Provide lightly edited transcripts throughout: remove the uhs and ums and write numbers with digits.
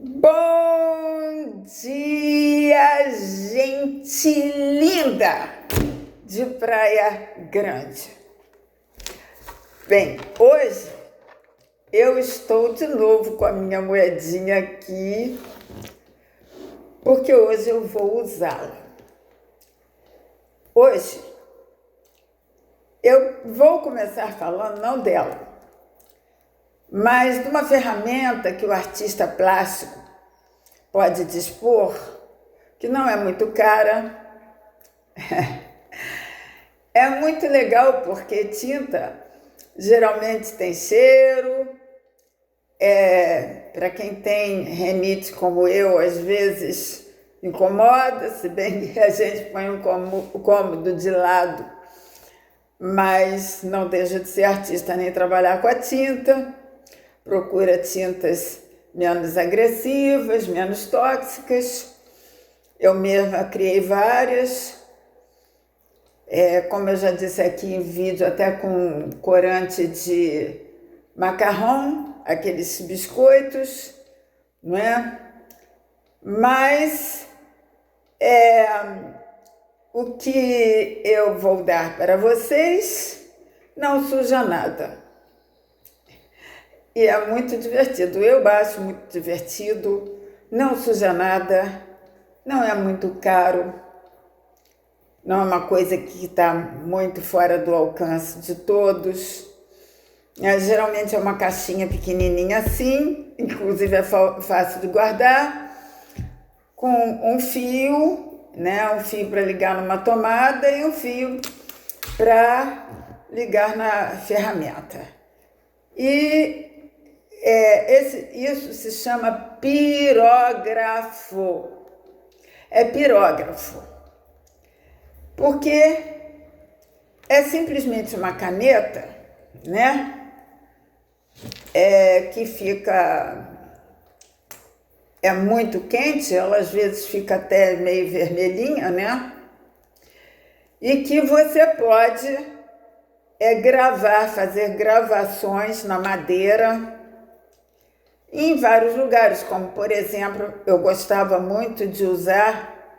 Bom dia, gente linda de Praia Grande. Bem, hoje eu estou de novo com a minha moedinha aqui, porque hoje eu vou usá-la. Hoje eu vou começar falando não dela, mas de uma ferramenta que o artista plástico pode dispor, que não é muito cara. É muito legal porque tinta geralmente tem cheiro, para quem tem rinite como eu, às vezes incomoda, se bem que a gente põe o cômodo de lado, mas não deixa de ser artista nem trabalhar com a tinta. Procura tintas menos agressivas, menos tóxicas. Eu mesma criei várias, como eu já disse aqui em vídeo, até com corante de macarrão, aqueles biscoitos, não é? Mas o que eu vou dar para vocês não suja nada. E é muito divertido, eu acho muito divertido, não suja nada, não é muito caro, não é uma coisa que está muito fora do alcance de todos. Geralmente é uma caixinha pequenininha assim, inclusive é fácil de guardar, com um fio, né, um fio para ligar numa tomada e um fio para ligar na ferramenta. E isso se chama pirógrafo. É pirógrafo. Porque é simplesmente uma caneta, né? Que fica... É muito quente, ela às vezes fica até meio vermelhinha, né? E que você pode fazer gravações na madeira, em vários lugares, como por exemplo, eu gostava muito de usar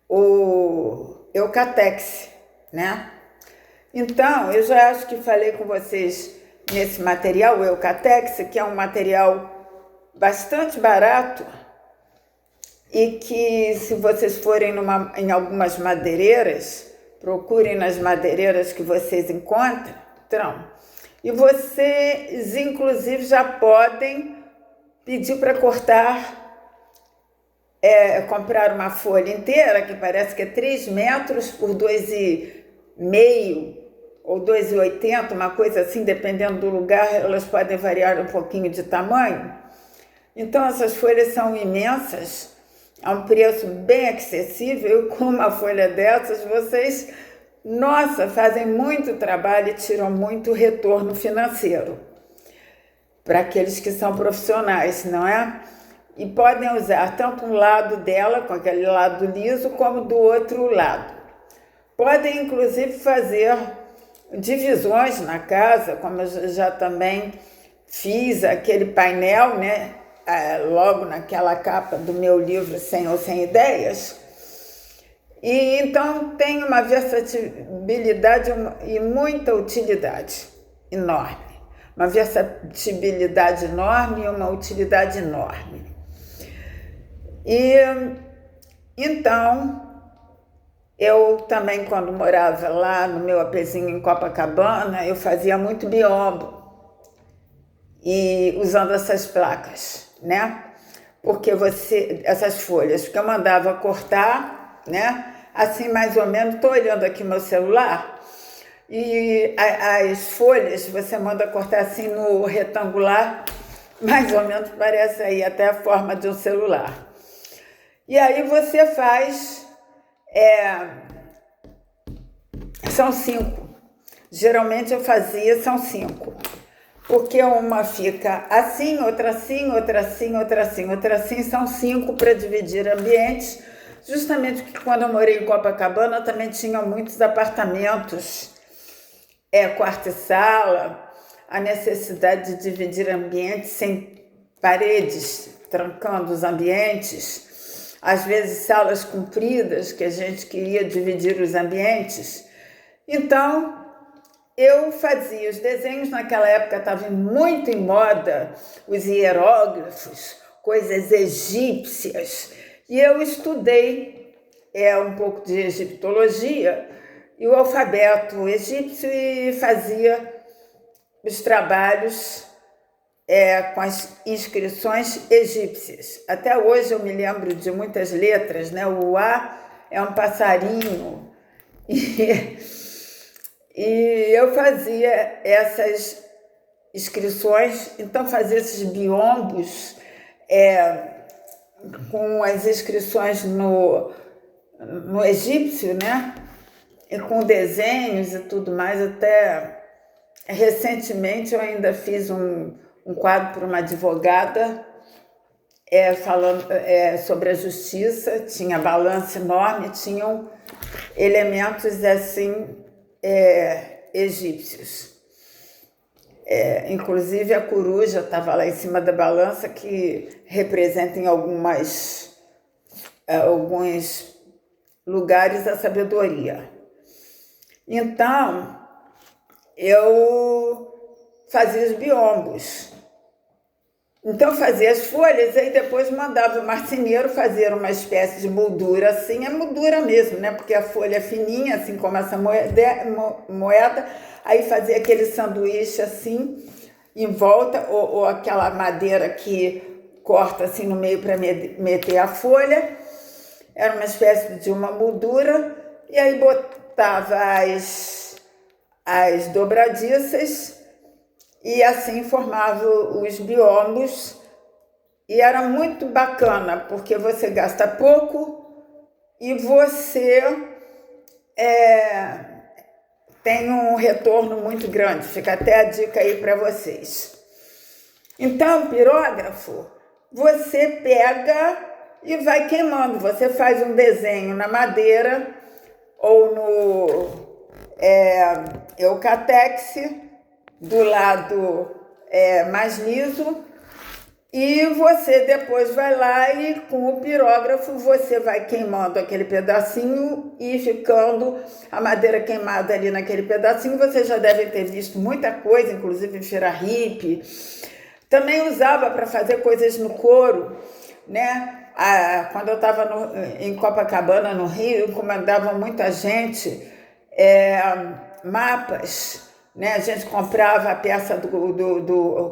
o Eucatex, né? Então, eu já acho que falei com vocês nesse material, o Eucatex, que é um material bastante barato e que, se vocês forem em algumas madeireiras, procurem nas madeireiras que vocês encontram, e vocês, inclusive, já podem pedir para comprar uma folha inteira, que parece que é 3 metros por 2,5 ou 2,80, uma coisa assim, dependendo do lugar, elas podem variar um pouquinho de tamanho. Então, essas folhas são imensas, a um preço bem acessível, e com uma folha dessas, vocês... Nossa, fazem muito trabalho e tiram muito retorno financeiro para aqueles que são profissionais, não é? E podem usar tanto um lado dela, com aquele lado liso, como do outro lado. Podem, inclusive, fazer divisões na casa, como eu já também fiz aquele painel, né? Logo naquela capa do meu livro 100 ou 100 Ideias. E então tem uma versatilidade e muita utilidade enorme. Uma versatilidade enorme e uma utilidade enorme. E então, eu também, quando morava lá no meu apezinho em Copacabana, eu fazia muito biombo, e usando essas placas, né? Porque essas folhas que eu mandava cortar, né? Assim, mais ou menos, estou olhando aqui meu celular, e as folhas você manda cortar assim no retangular, mais ou menos parece aí até a forma de um celular. E aí você faz, são 5, geralmente eu fazia, são 5, porque uma fica assim, outra assim, outra assim, outra assim, outra assim, são 5 para dividir ambientes. Justamente porque quando eu morei em Copacabana, eu também tinha muitos apartamentos, quarto e sala, a necessidade de dividir ambientes sem paredes, trancando os ambientes, às vezes salas compridas, que a gente queria dividir os ambientes. Então, eu fazia os desenhos, naquela época estava muito em moda os hieróglifos, coisas egípcias, e eu estudei um pouco de egiptologia e o alfabeto egípcio e fazia os trabalhos com as inscrições egípcias. Até hoje eu me lembro de muitas letras, né? O A é um passarinho, e eu fazia essas inscrições, então fazia esses biombos com as inscrições no egípcio, né? E com desenhos e tudo mais. Até recentemente eu ainda fiz um quadro para uma advogada falando sobre a justiça. Tinha balança enorme, tinham elementos assim egípcios. Inclusive a coruja estava lá em cima da balança, que representa em alguns lugares a sabedoria. Então, eu fazia os biombos. Então, fazia as folhas, aí depois mandava o marceneiro fazer uma espécie de moldura, assim, moldura mesmo, né? Porque a folha é fininha, assim como essa moeda, aí fazia aquele sanduíche assim, em volta, ou aquela madeira que corta assim no meio para meter a folha. Era uma espécie de uma moldura, e aí botava as dobradiças, e assim formava os biombos, e era muito bacana, porque você gasta pouco e você tem um retorno muito grande. Fica até a dica aí para vocês. Então, pirógrafo, você pega e vai queimando. Você faz um desenho na madeira ou no eucatex, do lado mais liso, e você depois vai lá e com o pirógrafo você vai queimando aquele pedacinho e ficando a madeira queimada ali naquele pedacinho. Você já deve ter visto muita coisa, inclusive em feira hippie. Também usava para fazer coisas no couro, né? Quando eu estava em Copacabana, no Rio, encomendava muita gente mapas, né? A gente comprava a peça do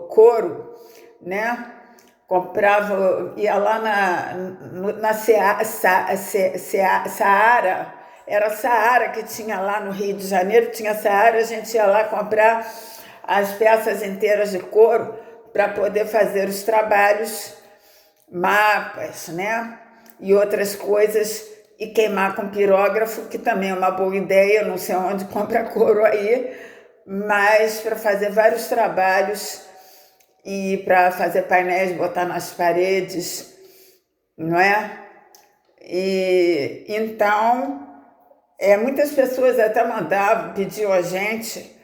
couro, né? Comprava, ia lá na Saara, era Saara que tinha lá no Rio de Janeiro, tinha Saara, a gente ia lá comprar as peças inteiras de couro para poder fazer os trabalhos, mapas, né? E outras coisas, e queimar com pirógrafo, que também é uma boa ideia. Eu não sei onde compra couro aí, mas para fazer vários trabalhos e para fazer painéis, botar nas paredes, não é? E então, muitas pessoas até mandavam, pediam a gente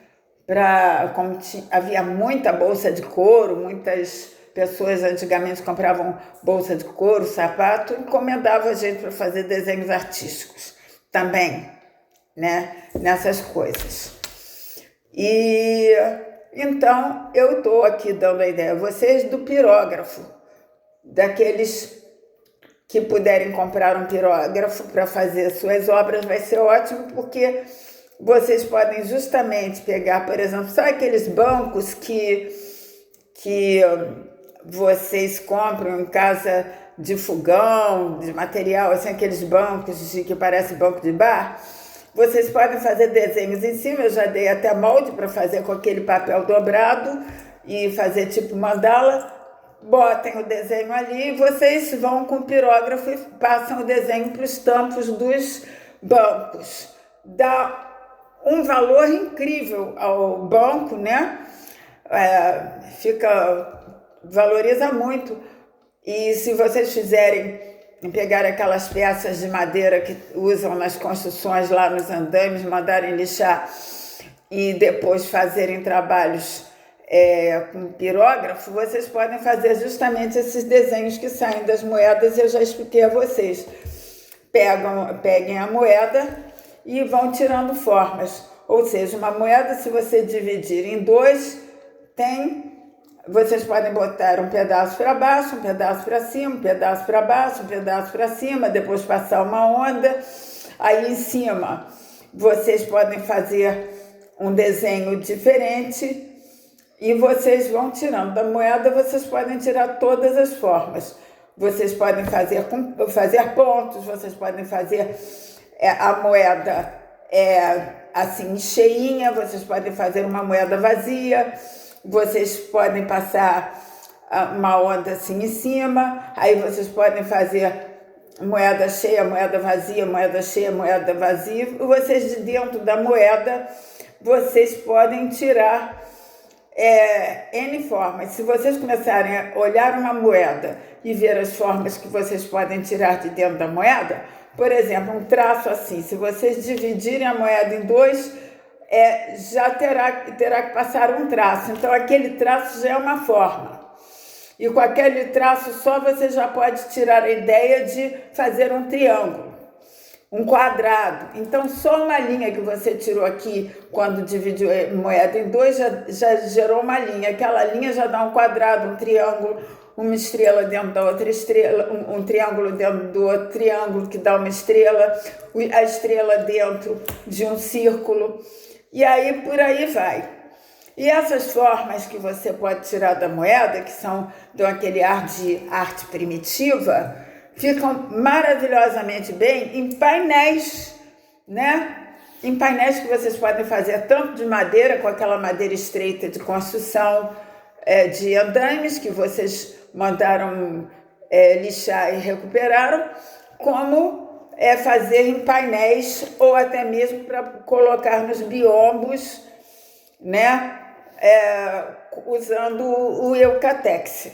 havia muita bolsa de couro, muitas pessoas antigamente compravam bolsa de couro, sapato, encomendavam a gente para fazer desenhos artísticos também, né? Nessas coisas. E então eu estou aqui dando a ideia a vocês do pirógrafo, daqueles que puderem comprar um pirógrafo para fazer suas obras. Vai ser ótimo, porque vocês podem justamente pegar, por exemplo, sabe aqueles bancos que vocês compram em casa de fogão, de material, assim, aqueles bancos que parecem banco de bar? Vocês podem fazer desenhos em cima. Eu já dei até molde para fazer com aquele papel dobrado e fazer tipo mandala. Botem o desenho ali e vocês vão com o pirógrafo e passam o desenho para os tampos dos bancos. Dá um valor incrível ao banco, né? Valoriza muito. E se vocês pegar aquelas peças de madeira que usam nas construções lá nos andames, mandarem lixar e depois fazerem trabalhos com pirógrafo, vocês podem fazer justamente esses desenhos que saem das moedas. Eu já expliquei a vocês. Peguem a moeda e vão tirando formas. Ou seja, uma moeda, se você dividir em dois, vocês podem botar um pedaço para baixo, um pedaço para cima, um pedaço para baixo, um pedaço para cima, depois passar uma onda. Aí em cima, vocês podem fazer um desenho diferente e vocês vão tirando da moeda, vocês podem tirar todas as formas. Vocês podem fazer pontos, vocês podem fazer a moeda assim cheinha, vocês podem fazer uma moeda vazia, vocês podem passar uma onda assim em cima, aí vocês podem fazer moeda cheia, moeda vazia, moeda cheia, moeda vazia, e vocês de dentro da moeda, vocês podem tirar N formas. Se vocês começarem a olhar uma moeda e ver as formas que vocês podem tirar de dentro da moeda, por exemplo, um traço assim, se vocês dividirem a moeda em dois, já terá que passar um traço. Então, aquele traço já é uma forma. E com aquele traço só, você já pode tirar a ideia de fazer um triângulo, um quadrado. Então, só uma linha que você tirou aqui, quando dividiu a moeda em dois, já gerou uma linha. Aquela linha já dá um quadrado, um triângulo, uma estrela dentro da outra estrela, um triângulo dentro do outro triângulo, que dá uma estrela, a estrela dentro de um círculo. E aí, por aí vai. E essas formas que você pode tirar da moeda, que dão aquele ar de arte primitiva, ficam maravilhosamente bem em painéis, né? Em painéis que vocês podem fazer tanto de madeira, com aquela madeira estreita de construção de andaimes, que vocês mandaram lixar e recuperaram, como fazer em painéis, ou até mesmo para colocar nos biombos, né? Usando o eucatex.